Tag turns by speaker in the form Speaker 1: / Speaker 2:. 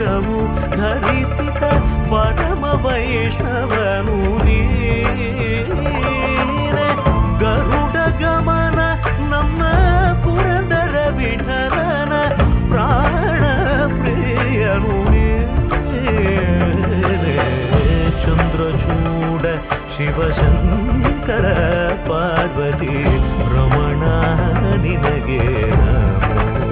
Speaker 1: ವೇಷವು ಧರಿಸಿದ ಪರಮ ವೈಷ್ಣವನು ನೀನೆ. ಗರುಡ ಗಮನ ನಮ್ಮ ಪುರಂದರ ವಿಠಲನ ಪ್ರಾಣ ಪ್ರಿಯನು ನೀನೆ. ಚಂದ್ರಚೂಡ ಶಿವಶಂಕರ ಪಾರ್ವತಿ ರಮಣ ನಿನಗೆ ನಮೋ.